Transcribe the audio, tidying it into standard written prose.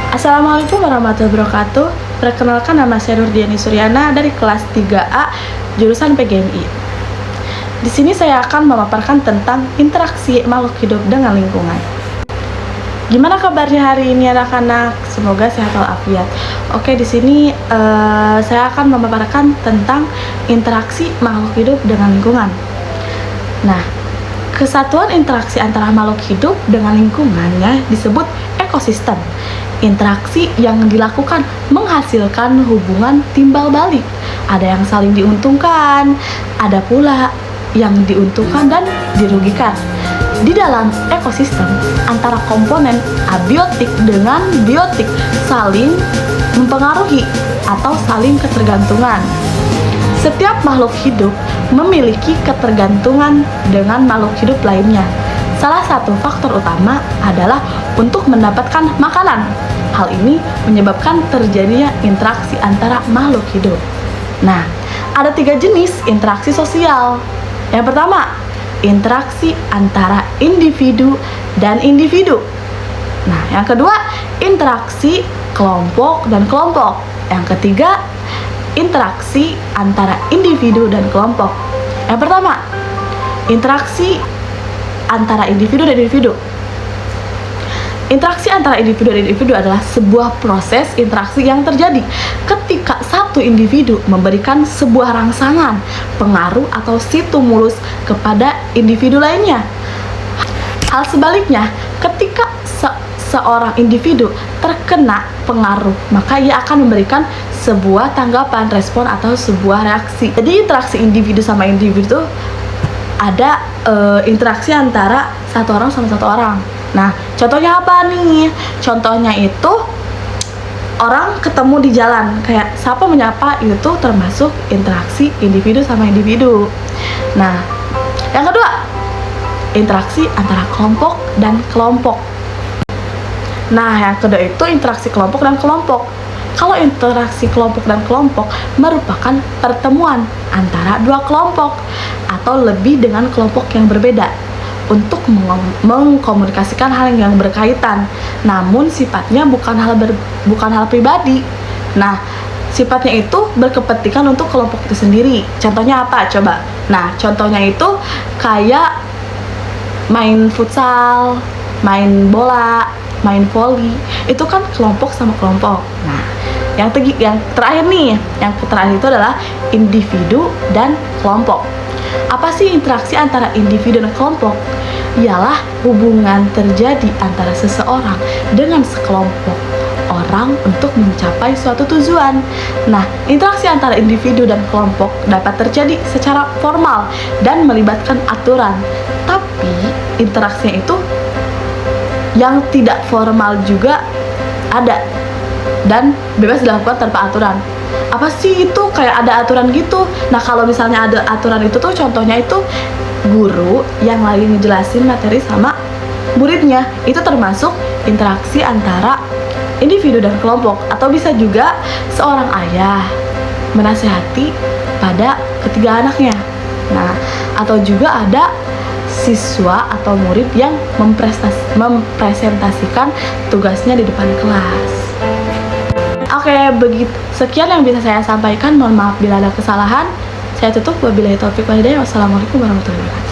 Assalamualaikum warahmatullahi wabarakatuh. Perkenalkan, nama saya Nurdiani Suryana dari kelas 3A jurusan PGMI. Di sini saya akan memaparkan tentang interaksi makhluk hidup dengan lingkungan. Gimana kabarnya hari ini anak-anak? Semoga sehat walafiat. Oke, di sini saya akan memaparkan tentang interaksi makhluk hidup dengan lingkungan. Nah, kesatuan interaksi antara makhluk hidup dengan lingkungannya disebut ekosistem. Interaksi yang dilakukan menghasilkan hubungan timbal balik. Ada yang saling diuntungkan, ada pula yang diuntungkan dan dirugikan. Di dalam ekosistem, antara komponen abiotik dengan biotik saling mempengaruhi atau saling ketergantungan. Setiap makhluk hidup memiliki ketergantungan dengan makhluk hidup lainnya. Salah satu faktor utama adalah untuk mendapatkan makanan. Hal ini menyebabkan terjadinya interaksi antara makhluk hidup. Nah, ada 3 jenis interaksi sosial. Yang pertama, interaksi antara individu dan individu. Nah, yang kedua, interaksi kelompok dan kelompok. Yang ketiga, interaksi antara individu dan kelompok. Yang pertama, interaksi antara individu dan individu. Interaksi antara individu dan individu adalah sebuah proses interaksi yang terjadi ketika satu individu memberikan sebuah rangsangan, pengaruh atau stimulus kepada individu lainnya. Hal sebaliknya, ketika seorang individu terkena pengaruh, maka ia akan memberikan sebuah tanggapan, respon atau sebuah reaksi. Jadi interaksi individu sama individu ada interaksi antara satu orang sama satu orang. Nah, contohnya apa nih? Contohnya itu orang ketemu di jalan, kayak sapa menyapa, itu termasuk interaksi individu sama individu. Nah, yang kedua, interaksi antara kelompok dan kelompok. Nah, yang kedua itu interaksi kelompok dan kelompok. Kalau interaksi kelompok dan kelompok merupakan pertemuan antara dua kelompok atau lebih dengan kelompok yang berbeda untuk mengkomunikasikan hal yang berkaitan, namun sifatnya bukan hal pribadi. Nah, sifatnya itu berkepentingan untuk kelompok itu sendiri. Contohnya apa? Coba. Nah, contohnya itu kayak main futsal, main bola, main voli. Itu kan kelompok sama kelompok. Nah, yang terakhir nih, yang terakhir itu adalah individu dan kelompok. Apa sih interaksi antara individu dan kelompok? Ialah hubungan terjadi antara seseorang dengan sekelompok orang untuk mencapai suatu tujuan. Nah, interaksi antara individu dan kelompok dapat terjadi secara formal dan melibatkan aturan. Tapi interaksinya itu yang tidak formal juga ada dan bebas dilakukan tanpa aturan. Apa sih itu? Kayak ada aturan gitu. Nah, kalau misalnya ada aturan itu tuh contohnya itu guru yang lagi ngejelasin materi sama muridnya. Itu termasuk interaksi antara individu dan kelompok. Atau bisa juga seorang ayah menasihati pada ketiga anaknya. Nah, atau juga ada siswa atau murid yang mempresentasikan tugasnya di depan kelas. Oke, begitu. Sekian yang bisa saya sampaikan. Mohon maaf bila ada kesalahan. Saya tutup. Wabillahi taufiq wal hidayah. Wassalamualaikum warahmatullahi wabarakatuh.